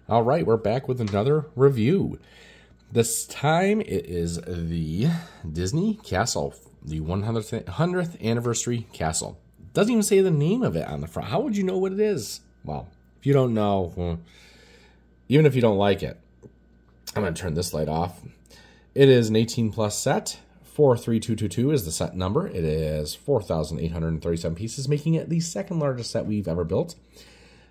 All right, we're back with another review. This time it is the Disney Castle, the 100th anniversary castle. Doesn't even say the name of it on the front. How would you know what it is? Well, if you don't know, well, even if you don't like it, I'm going to turn this light off. It is an 18 plus set. 43222 is the set number. It is 4,837 pieces, making it the second largest set we've ever built.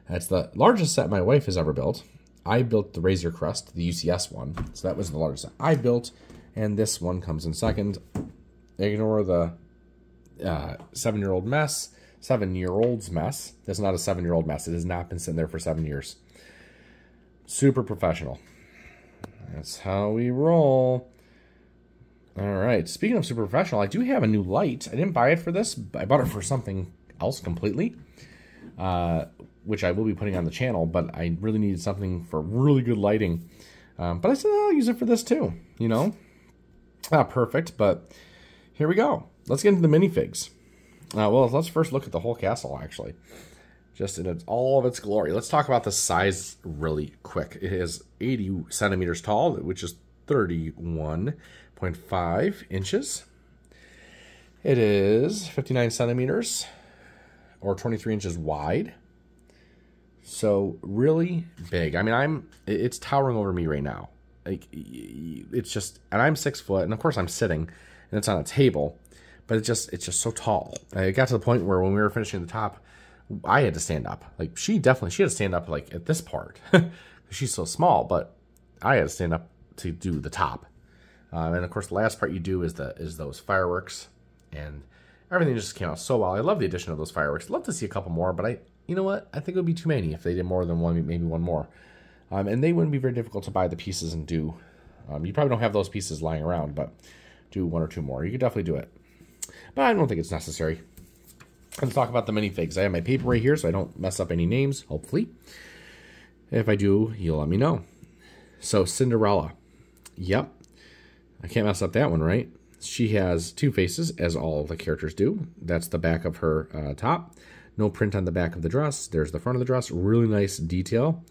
That's the largest set my wife has ever built. I built the Razor Crest, the UCS one, so that was the largest set I built, and this one comes in second. Ignore the 7-year-old's mess. That's not a 7-year-old mess. It has not been sitting there for 7 years. Super professional. That's how we roll. All right. Speaking of super professional, I do have a new light. I didn't buy it for this. I bought it for something else completely, which I will be putting on the channel, but I really needed something for really good lighting. But I said, I'll use it for this too, you know? Not perfect, but here we go. Let's get into the minifigs. Well, let's first look at the whole castle, actually. Just in all of its glory. Let's talk about the size really quick. It is 80 centimeters tall, which is 31.5 inches. It is 59 centimeters, or 23 inches wide. So really big. I mean, it's towering over me right now. Like, it's just, and I'm 6 foot, and of course I'm sitting, and it's on a table, but it's just so tall. It got to the point where when we were finishing the top, I had to stand up. Like, she had to stand up like at this part. She's so small, but I had to stand up to do the top. And of course, the last part you do is those fireworks, and everything just came out so well. I love the addition of those fireworks. I'd love to see a couple more, but you know what? I think it would be too many if they did more than one, maybe one more. And they wouldn't be very difficult to buy the pieces and do. You probably don't have those pieces lying around, but do 1 or 2 more. You could definitely do it. But I don't think it's necessary. Let's talk about the minifigs. I have my paper right here so I don't mess up any names, hopefully. If I do, you'll let me know. So, Cinderella. Yep. I can't mess up that one, right? She has 2 faces, as all the characters do. That's the back of her top. No print on the back of the dress. There's the front of the dress. Really nice detail.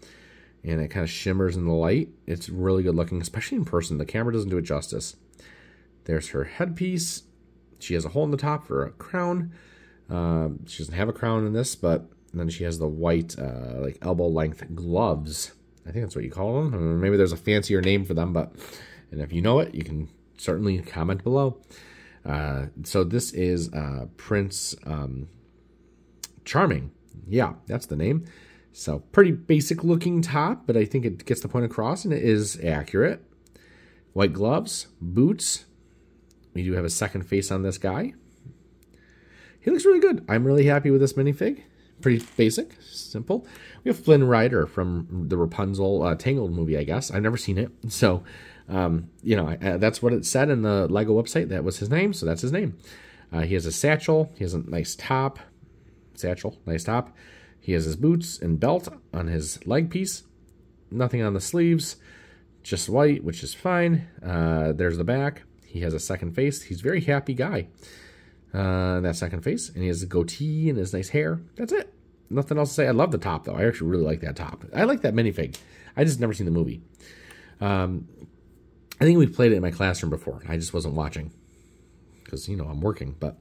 And it kind of shimmers in the light. It's really good looking, especially in person. The camera doesn't do it justice. There's her headpiece. She has a hole in the top for a crown. She doesn't have a crown in this, but then she has the white, like elbow-length gloves. I think that's what you call them. Maybe there's a fancier name for them, and if you know it, you can certainly comment below. So this is Prince Charming. Yeah, that's the name. So pretty basic-looking top, but I think it gets the point across, and it is accurate. White gloves, boots. We do have a second face on this guy. He looks really good. I'm really happy with this minifig. Pretty basic, simple. We have Flynn Rider from the Rapunzel Tangled movie, I guess. I've never seen it. So, you know, that's what it said in the Lego website. That was his name, so that's his name. He has a satchel. He has a nice top. Satchel, nice top. He has his boots and belt on his leg piece. Nothing on the sleeves. Just white, which is fine. There's the back. He has a second face. He's a very happy guy. That second face, and he has a goatee and his nice hair. That's it. Nothing else to say. I love the top, though. I actually really like that top. I like that minifig. I just never seen the movie. I think we played it in my classroom before. I just wasn't watching because, you know, I'm working. But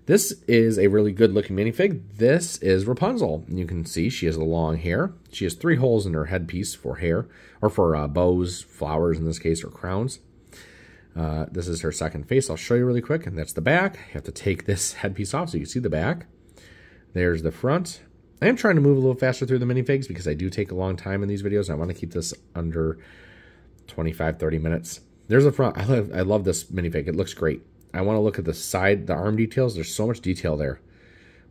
this is a really good-looking minifig. This is Rapunzel. And you can see she has the long hair. She has 3 holes in her headpiece for hair, or for bows, flowers in this case, or crowns. This is her second face. I'll show you really quick, and that's the back. You have to take this headpiece off so you can see the back. There's the front. I am trying to move a little faster through the minifigs because I do take a long time in these videos. I want to keep this under 25-30 minutes. There's the front. I love this minifig. It looks great. I want to look at the side, the arm details. There's so much detail there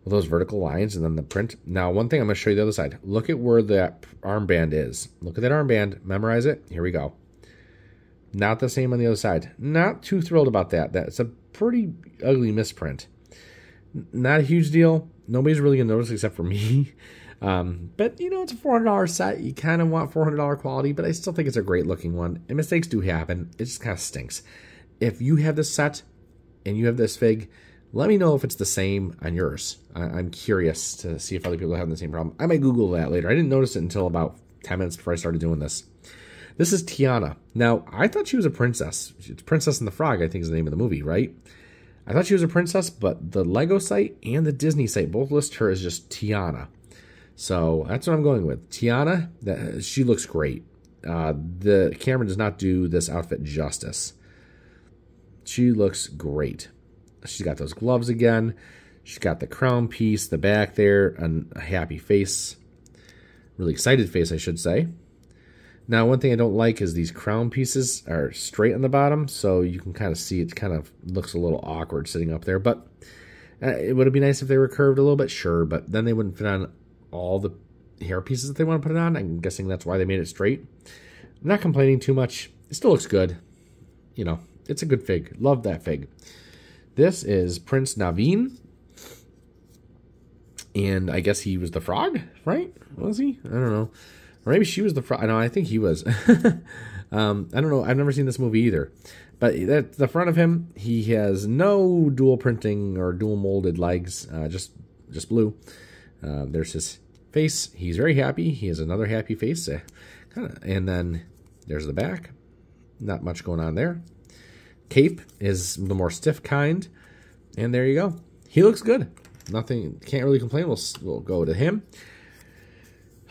with those vertical lines and then the print. Now, one thing I'm going to show you the other side. Look at where that armband is. Look at that armband. Memorize it. Here we go. Not the same on the other side. Not too thrilled about that. That's a pretty ugly misprint. Not a huge deal. Nobody's really going to notice except for me. But, you know, it's a $400 set. You kind of want $400 quality, but I still think it's a great looking one. And mistakes do happen. It just kind of stinks. If you have this set and you have this fig, let me know if it's the same on yours. I'm curious to see if other people have the same problem. I might Google that later. I didn't notice it until about 10 minutes before I started doing this. This is Tiana. Now, I thought she was a princess. It's Princess and the Frog, I think is the name of the movie, right? I thought she was a princess, but the Lego site and the Disney site both list her as just Tiana. So that's what I'm going with. Tiana, she looks great. The camera does not do this outfit justice. She looks great. She's got those gloves again. She's got the crown piece, the back there, and a happy face. Really excited face, I should say. Now, one thing I don't like is these crown pieces are straight on the bottom, so you can kind of see it kind of looks a little awkward sitting up there. But it would be nice if they were curved a little bit, sure, but then they wouldn't fit on all the hair pieces that they want to put it on. I'm guessing that's why they made it straight. I'm not complaining too much. It still looks good. You know, it's a good fig. Love that fig. This is Prince Naveen. And I guess he was the frog, right? Was he? I don't know. Or maybe she was the frog. No, I think he was. I don't know. I've never seen this movie either. But at the front of him, he has no dual printing or dual molded legs. Just blue. There's his face. He's very happy. He has another happy face. And then there's the back. Not much going on there. Cape is the more stiff kind. And there you go. He looks good. Nothing, can't really complain. We'll go to him.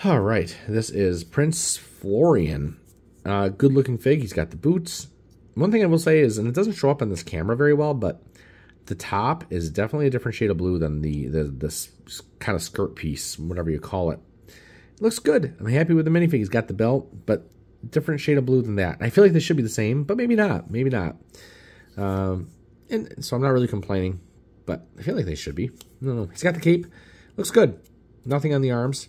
All right, this is Prince Florian. Good looking fig. He's got the boots. One thing I will say is, and it doesn't show up on this camera very well, but the top is definitely a different shade of blue than this kind of skirt piece, whatever you call it. It looks good. I'm happy with the minifig. He's got the belt, but different shade of blue than that. I feel like they should be the same, but maybe not. Maybe not. And so I'm not really complaining, but I feel like they should be. No. He's got the cape. Looks good. Nothing on the arms.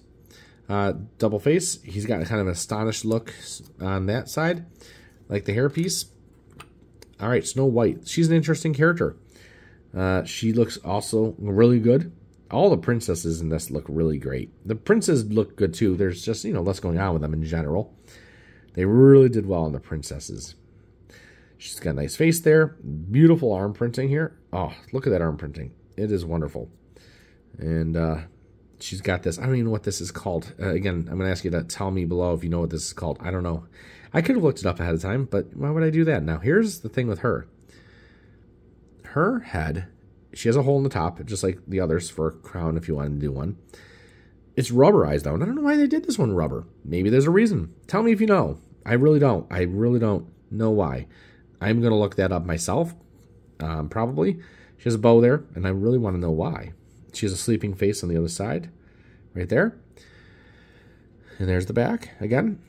Double face. He's got kind of an astonished look on that side, like the hairpiece. All right, Snow White. She's an interesting character. She looks also really good. All the princesses in this look really great. The princes look good too. There's just, less going on with them in general. They really did well on the princesses. She's got a nice face there. Beautiful arm printing here. Oh, look at that arm printing. It is wonderful. And she's got this. I don't even know what this is called. Again, I'm going to ask you to tell me below if you know what this is called. I don't know. I could have looked it up ahead of time, but why would I do that? Now, here's the thing with her. Her head, she has a hole in the top, just like the others for a crown if you wanted to do one. It's rubberized, though, and I don't know why they did this one rubber. Maybe there's a reason. Tell me if you know. I really don't. I really don't know why. I'm going to look that up myself, probably. She has a bow there, and I really want to know why. She has a sleeping face on the other side, right there. And there's the back, again.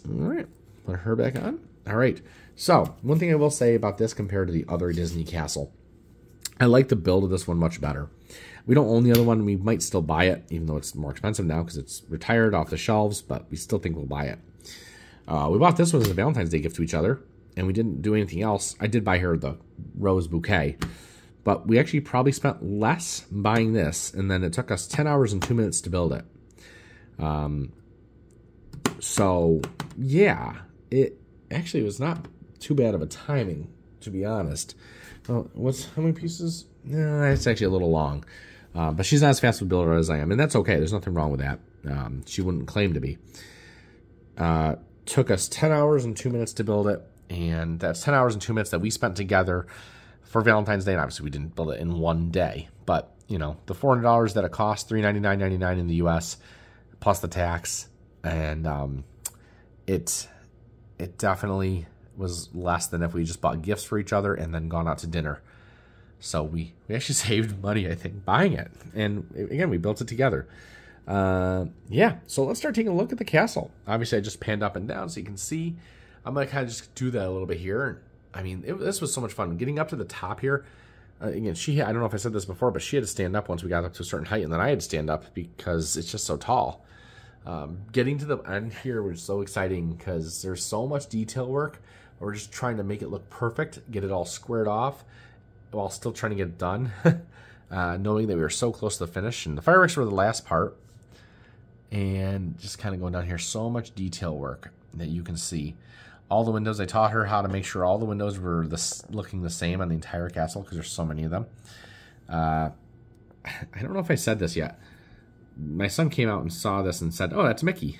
All right, put her back on. All right, so one thing I will say about this compared to the other Disney Castle, I like the build of this one much better. We don't own the other one. We might still buy it, even though it's more expensive now because it's retired off the shelves, but we still think we'll buy it. We bought this one as a Valentine's Day gift to each other, and we didn't do anything else. I did buy her the rose bouquet, but we actually probably spent less buying this, and then it took us 10 hours and 2 minutes to build it. So, yeah, it actually was not too bad of a timing, to be honest. How many pieces? It's actually a little long. But she's not as fast with builder as I am, and that's okay. There's nothing wrong with that. She wouldn't claim to be. Took us 10 hours and 2 minutes to build it, and that's 10 hours and 2 minutes that we spent together for Valentine's Day, and obviously we didn't build it in one day. But, the $400 that it cost, $399.99 in the U.S., plus the tax, and it definitely was less than if we just bought gifts for each other and then gone out to dinner. So we actually saved money, I think, buying it. And again, we built it together. Yeah, so let's start taking a look at the castle. Obviously, I just panned up and down so you can see. I'm going to kind of just do that a little bit here. I mean, this was so much fun. Getting up to the top here, again, I don't know if I said this before, but she had to stand up once we got up to a certain height, and then I had to stand up because it's just so tall. Getting to the end here was so exciting because there's so much detail work. We're just trying to make it look perfect, get it all squared off, while still trying to get it done, knowing that we were so close to the finish. And the fireworks were the last part. And just kind of going down here, so much detail work that you can see. All the windows, I taught her how to make sure all the windows were looking the same on the entire castle because there's so many of them. I don't know if I said this yet. my son came out and saw this and said, "Oh, that's Mickey."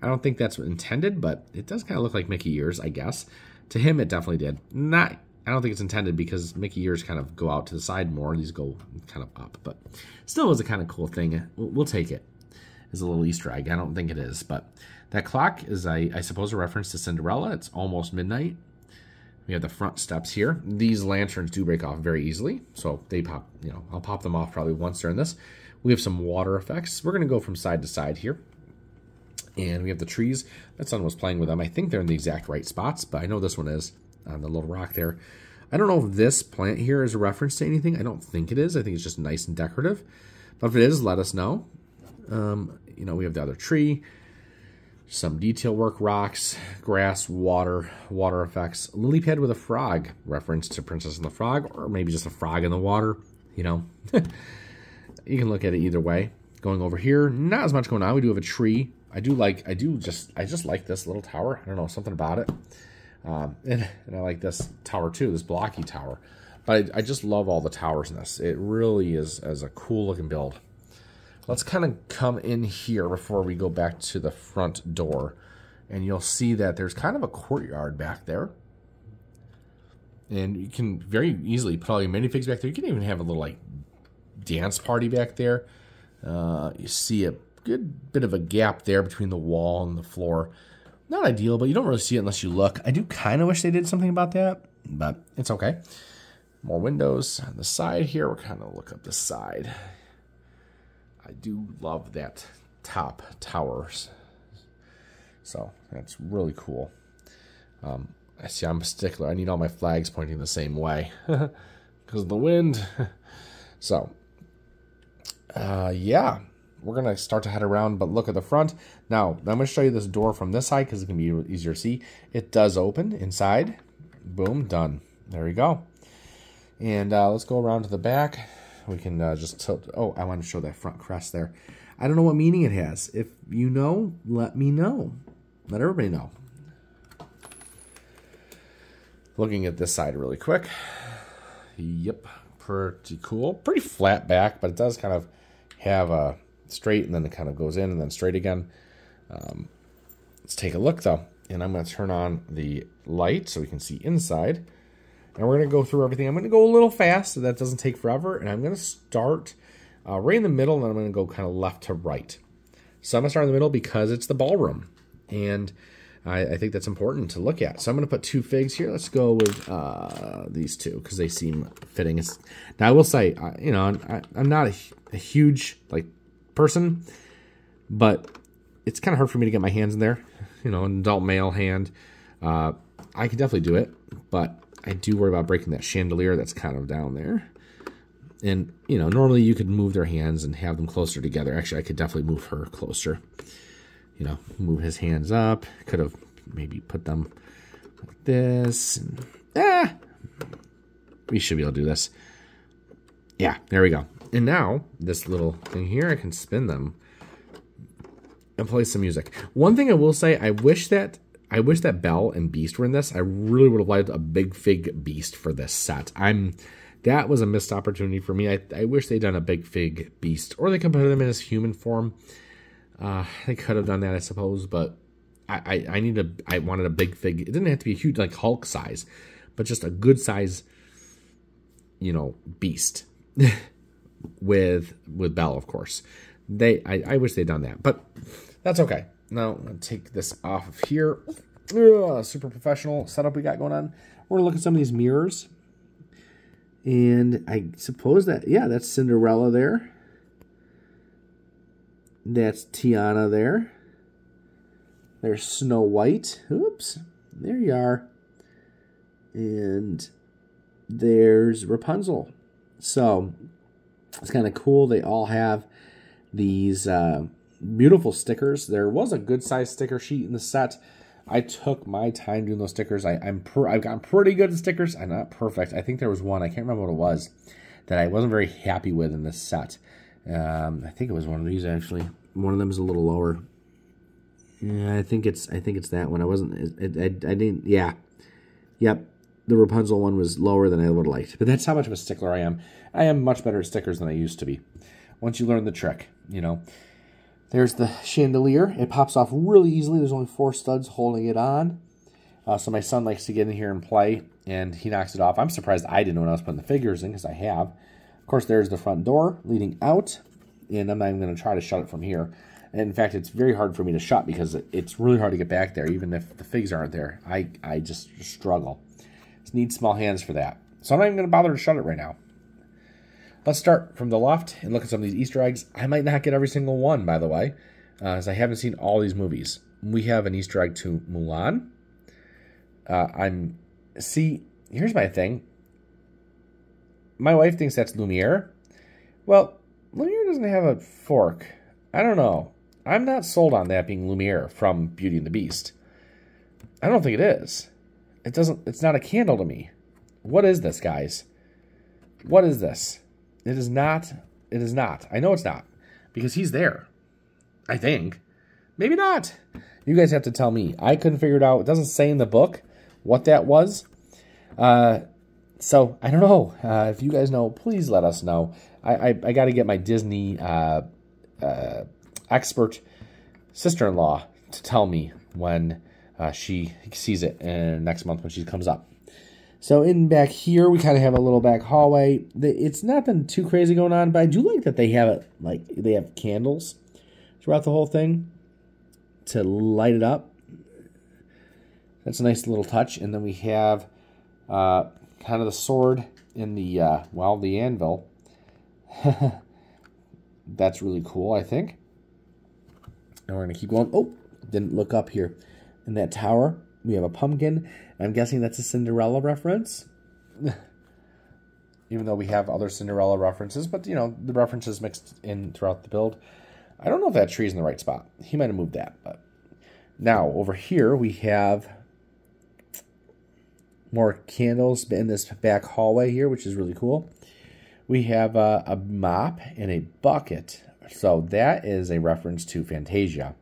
I don't think that's intended, but it does kind of look like Mickey ears, I guess. To him, it definitely did. Not. I don't think it's intended because Mickey ears kind of go out to the side more. These go kind of up, but still was a kind of cool thing. We'll take it as a little Easter egg. I don't think it is, but that clock is, I suppose, a reference to Cinderella. It's almost midnight. We have the front steps here. These lanterns do break off very easily, so they pop. I'll pop them off probably once during this. We have some water effects. We're going to go from side to side here. And we have the trees. That son was playing with them. I think they're in the exact right spots, but I know this one is on the little rock there. I don't know if this plant here is a reference to anything. I don't think it is. I think it's just nice and decorative. But if it is, let us know. We have the other tree. Some detail work, rocks, grass, water effects. A lily pad with a frog, reference to Princess and the Frog, or maybe just a frog in the water, You can look at it either way. Going over here, not as much going on. We do have a tree. I just like this little tower. I don't know, something about it. And I like this tower too, this blocky tower. But I just love all the towers in this. It really is a cool looking build. Let's kind of come in here before we go back to the front door. And you'll see that there's kind of a courtyard back there. And you can very easily put all your minifigs back there. You can even have a little dance party back there. You see a good bit of a gap there between the wall and the floor. Not ideal, but you don't really see it unless you look. I do kind of wish they did something about that, but it's okay. More windows on the side here. We're kind of look up the side. I do love that top towers. So that's really cool. I see I'm a stickler. I need all my flags pointing the same way because of the wind. So, yeah, we're going to start to head around, but look at the front. Now, I'm going to show you this door from this side because it can be easier to see. It does open inside. Boom, done. There we go. And let's go around to the back. We can just tilt. Oh, I want to show that front crest there. I don't know what meaning it has. If you know, let me know. Let everybody know. Looking at this side really quick. Yep, pretty cool. Pretty flat back, but it does kind of have a straight, and then it kind of goes in and then straight again. Let's take a look, though. And I'm going to turn on the light so we can see inside. And we're going to go through everything. I'm going to go a little fast so that doesn't take forever. And I'm going to start right in the middle, and then I'm going to go kind of left to right. So I'm going to start in the middle because it's the ballroom. And I think that's important to look at. So I'm going to put 2 figs here. Let's go with these 2 because they seem fitting. Now, I will say, I'm not a huge person, but it's kind of hard for me to get my hands in there. An adult male hand. I can definitely do it, but I do worry about breaking that chandelier that's kind of down there. And, normally you could move their hands and have them closer together. Actually, I could definitely move her closer. Move his hands up. Could have maybe put them like this. And, we should be able to do this. Yeah, there we go. And now, this little thing here, I can spin them and play some music. One thing I will say, I wish that Belle and Beast were in this. I really would have liked a Big Fig Beast for this set. That was a missed opportunity for me. I wish they'd done a Big Fig Beast, or they could put them in his human form. They could have done that, I suppose, but I wanted a Big Fig. It didn't have to be a huge, like Hulk size, but just a good size, Beast with Belle, of course. I wish they'd done that, but that's okay. Now, I'm going to take this off of here. Super professional setup we got going on. We're going to look at some of these mirrors. And I suppose that's Cinderella there. That's Tiana there. There's Snow White. Oops. There you are. And there's Rapunzel. So, it's kind of cool. They all have these beautiful stickers. There was a good size sticker sheet in the set. I took my time doing those stickers. I've gotten pretty good at stickers. I'm not perfect. I think there was one, I can't remember what it was, that I wasn't very happy with in this set. I think it was one of these actually. One of them is a little lower. Yeah, I think it's that one. I didn't. Yeah, yep. The Rapunzel one was lower than I would have liked. But that's how much of a stickler I am. I am much better at stickers than I used to be. once you learn the trick, you know. There's the chandelier. It pops off really easily. There's only 4 studs holding it on. So my son likes to get in here and play, and he knocks it off. I'm surprised I didn't when I was putting the figures in, because I have. Of course, there's the front door leading out, and I'm not even going to try to shut it from here. And in fact, it's very hard for me to shut because it's really hard to get back there, even if the figs aren't there. I just struggle. Just need small hands for that. So I'm not even going to bother to shut it right now. Let's start from the left and look at some of these Easter eggs. I might not get every single one, by the way, as I haven't seen all these movies. We have an Easter egg to Mulan. Here's my thing. My wife thinks that's Lumiere. Well, Lumiere doesn't have a fork. I don't know. I'm not sold on that being Lumiere from Beauty and the Beast. I don't think it is. It's not a candle to me. What is this, guys? What is this? It is not. It is not. I know it's not. Because he's there. I think. Maybe not. You guys have to tell me. I couldn't figure it out. It doesn't say in the book what that was. So, I don't know. If you guys know, please let us know. I got to get my Disney expert sister-in-law to tell me when she sees it next month when she comes up. So in back here, we kind of have a little back hallway. It's nothing too crazy going on, but I do like that they have it, like they have candles throughout the whole thing to light it up. That's a nice little touch. And then we have kind of the sword in the, the anvil. That's really cool, I think. And we're going to keep going. Oh, didn't look up here. In that tower, we have a pumpkin. I'm guessing that's a Cinderella reference. Even though we have other Cinderella references, but, you know, the references mixed in throughout the build. I don't know if that tree's in the right spot. He might have moved that. But now, over here, we have more candles in this back hallway here, which is really cool. We have a mop and a bucket. So that is a reference to Fantasia.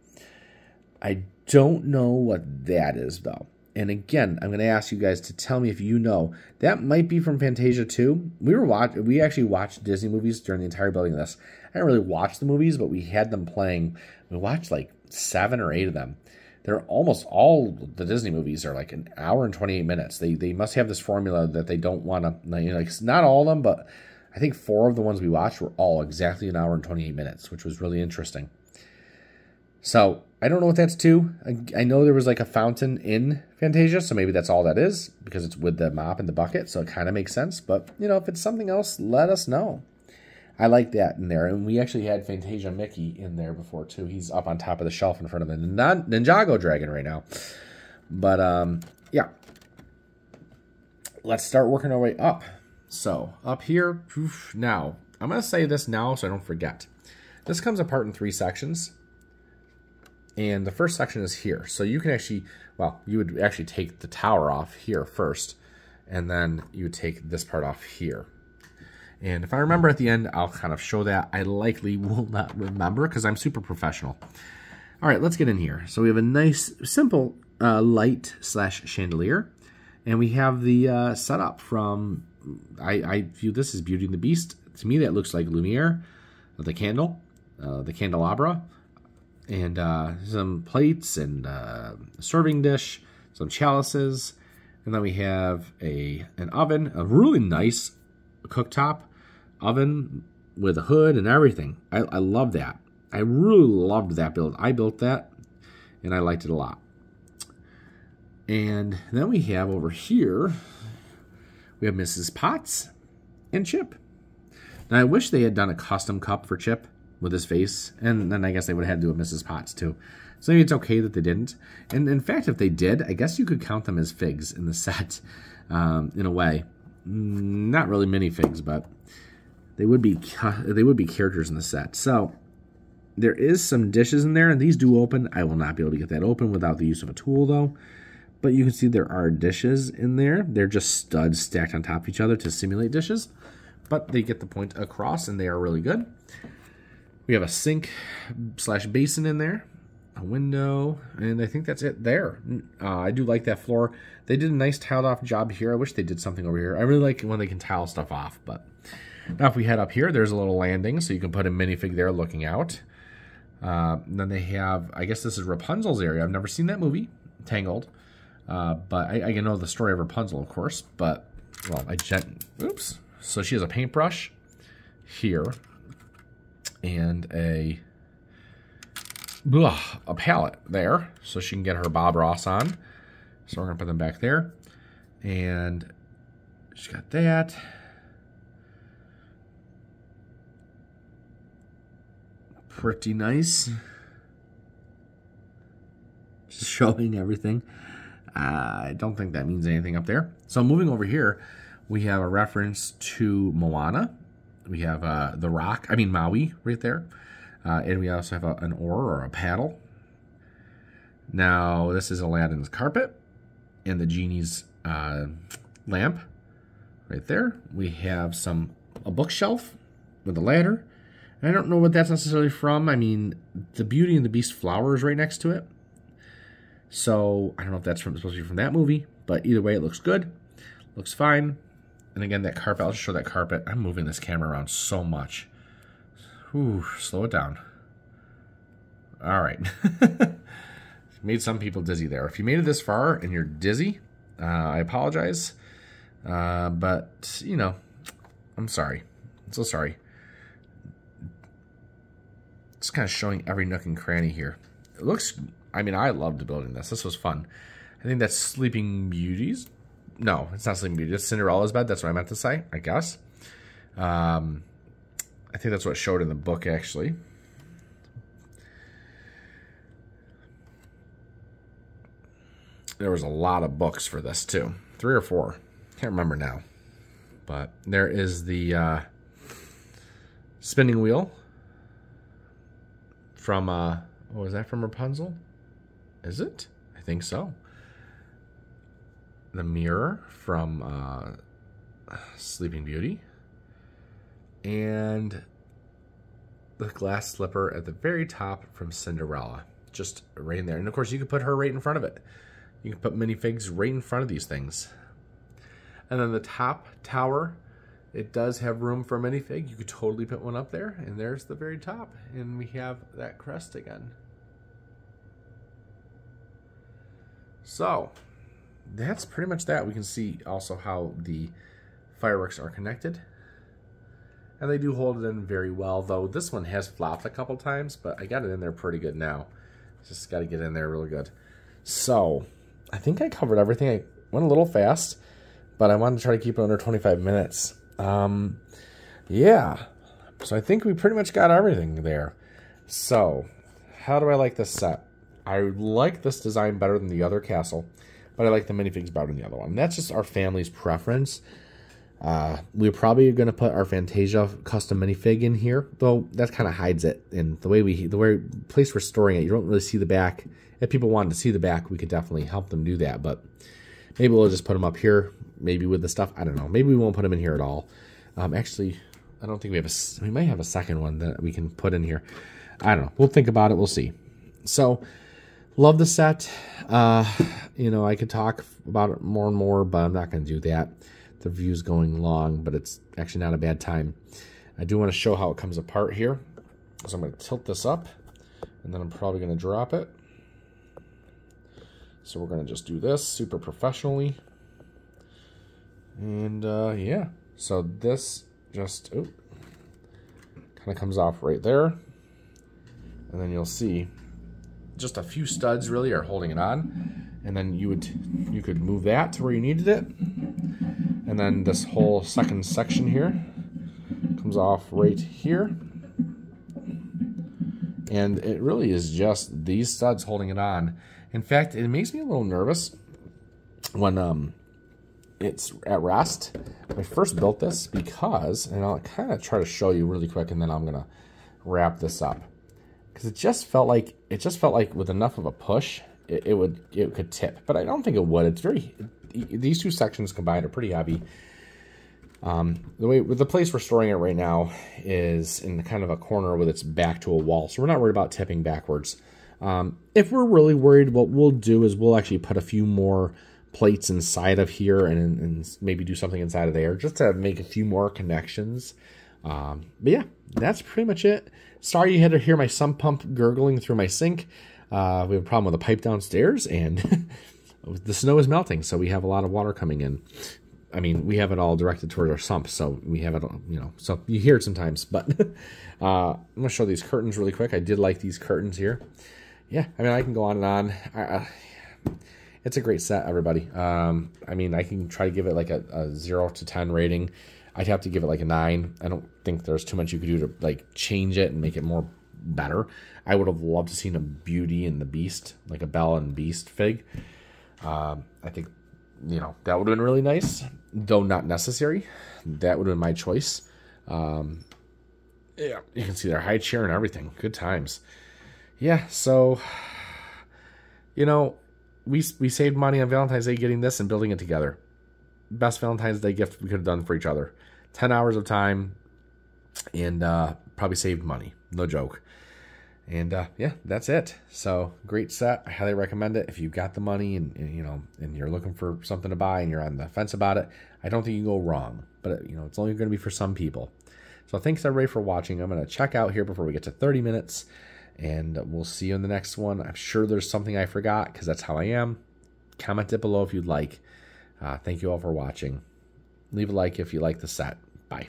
I don't know what that is, though. And again, I'm going to ask you guys to tell me if you know. That might be from Fantasia 2. We actually watched Disney movies during the entire building of this. I didn't really watch the movies, but we had them playing. We watched like 7 or 8 of them. They're almost all the Disney movies are like an hour and 28 minutes. They must have this formula that they don't want to, you know, like not all of them, but I think 4 of the ones we watched were all exactly an hour and 28 minutes, which was really interesting. So I don't know what that's to. I know there was like a fountain in Fantasia, so maybe that's all that is, because it's with the mop and the bucket, so it kind of makes sense. But, you know, if it's something else, let us know. I like that in there. And we actually had Fantasia Mickey in there before, too. He's up on top of the shelf in front of the Ninjago dragon right now. But, yeah. Let's start working our way up. So, up here, now, I'm going to say this now so I don't forget. This comes apart in 3 sections. And the first section is here. So you can actually, well, you would actually take the tower off here first. And then you would take this part off here. And if I remember at the end, I'll kind of show that. I likely will not remember because I'm super professional. All right, let's get in here. So we have a nice, simple light / chandelier. And we have the setup from, I view this as Beauty and the Beast. To me, that looks like Lumiere, the candle, the candelabra. And some plates and a serving dish, some chalices. And then we have an oven, a really nice cooktop oven with a hood and everything. I love that. I really loved that build. I built that, and I liked it a lot. And then we have over here, we have Mrs. Potts and Chip. Now, I wish they had done a custom cup for Chip with his face, and then I guess they would have had to do a Mrs. Potts too. So maybe it's okay that they didn't. And in fact, if they did, I guess you could count them as figs in the set, in a way. Not really minifigs, but they would be characters in the set. So there is some dishes in there, and these do open. I will not be able to get that open without the use of a tool, though. But you can see there are dishes in there. They're just studs stacked on top of each other to simulate dishes. But they get the point across, and they are really good. We have a sink / basin in there, a window, and I think that's it there. I do like that floor. They did a nice tiled off job here. I wish they did something over here. I really like when they can tile stuff off, but Now, if we head up here, there's a little landing, so you can put a minifig there looking out. Then they have, I guess this is Rapunzel's area. I've never seen that movie, Tangled. But I know the story of Rapunzel, of course. But, well, oops. So she has a paintbrush here. And a palette there. So she can get her Bob Ross on. So we're going to put them back there. And she's got that. Pretty nice. Just showing everything. I don't think that means anything up there. So moving over here, we have a reference to Moana. We have Maui right there. And we also have an oar or a paddle. Now, this is Aladdin's carpet and the genie's lamp right there. We have a bookshelf with a ladder. And I don't know what that's necessarily from. I mean, the Beauty and the Beast flower is right next to it. So I don't know if that's supposed to be from that movie. But either way, it looks good. Looks fine. And again, that carpet, I'll just show that carpet. I'm moving this camera around so much. Whew, slow it down. All right. Made some people dizzy there. If you made it this far and you're dizzy, I apologize. But, you know, I'm sorry. I'm so sorry. Just kind of showing every nook and cranny here. It looks, I mean, I loved building this. This was fun. I think that's Sleeping Beauty's. No, it's not Sleeping Beauty. It's Cinderella's bed. That's what I meant to say, I guess. I think that's what it showed in the book, actually. There was a lot of books for this, too. 3 or 4. Can't remember now. But there is the spinning wheel from, was that from Rapunzel? Is it? I think so. The mirror from Sleeping Beauty. And the glass slipper at the very top from Cinderella. Just right in there. And of course, you could put her right in front of it. You can put minifigs right in front of these things. And then the top tower, it does have room for a minifig. You could totally put one up there. And there's the very top. And we have that crest again. So, that's pretty much that. We can see also how the fireworks are connected. And they do hold it in very well, though this one has flopped a couple times, but I got it in there pretty good now. Just got to get in there really good. So, I think I covered everything. I went a little fast, but I wanted to try to keep it under 25 minutes. Yeah. So I think we pretty much got everything there. So, how do I like this set? I like this design better than the other castle, but I like the minifigs better than the other one. And that's just our family's preference. We're probably going to put our Fantasia custom minifig in here, though that kind of hides it. And the place we're storing it, you don't really see the back. If people wanted to see the back, we could definitely help them do that. But maybe we'll just put them up here, maybe with the stuff. I don't know. Maybe we won't put them in here at all. Actually, I don't think we might have a second one that we can put in here. I don't know. We'll think about it. We'll see. So, love the set. You know, I could talk about it more and more, but I'm not going to do that. The view's going long, but it's actually not a bad time. I do want to show how it comes apart here. So I'm going to tilt this up, and then I'm probably going to drop it. So we're going to just do this super professionally. And yeah, so this just kind of comes off right there. And then you'll see just a few studs really are holding it on. And then you could move that to where you needed it. And then this whole second section here comes off right here. And it really is just these studs holding it on. In fact, it makes me a little nervous when it's at rest. I first built this because, and I'll kind of try to show you really quick, and then I'm gonna wrap this up, because it just felt like with enough of a push, it could tip, but I don't think it would. These two sections combined are pretty heavy. The place we're storing it right now is in kind of a corner with its back to a wall, so we're not worried about tipping backwards. If we're really worried, what we'll do is we'll actually put a few more plates inside of here and maybe do something inside of there just to make a few more connections. But yeah, that's pretty much it. Sorry you had to hear my sump pump gurgling through my sink. We have a problem with the pipe downstairs, and the snow is melting, so we have a lot of water coming in. I mean, we have it all directed toward our sump, so we have it, so you hear it sometimes. But I'm going to show these curtains really quick. I did like these curtains here. Yeah, I mean, I can go on and on. It's a great set, everybody. I mean, I can try to give it like a 0 to 10 rating. I'd have to give it like a 9. I don't think there's too much you could do to like change it and make it more better. I would have loved to seen a Beauty and the Beast, like a Belle and Beast fig. I think, that would have been really nice, though not necessary. That would have been my choice. Yeah, you can see their high chair and everything. Good times. Yeah, so, we saved money on Valentine's Day getting this and building it together. Best Valentine's Day gift we could have done for each other. 10 hours of time and probably saved money. No joke. And yeah, that's it. So great set. I highly recommend it. If you've got the money and you're looking for something to buy and you're on the fence about it, I don't think you can go wrong. But it's only going to be for some people. So thanks everybody for watching. I'm going to check out here before we get to 30 minutes. And we'll see you in the next one. I'm sure there's something I forgot because that's how I am. Comment it below if you'd like. Thank you all for watching. Leave a like if you like the set. Bye.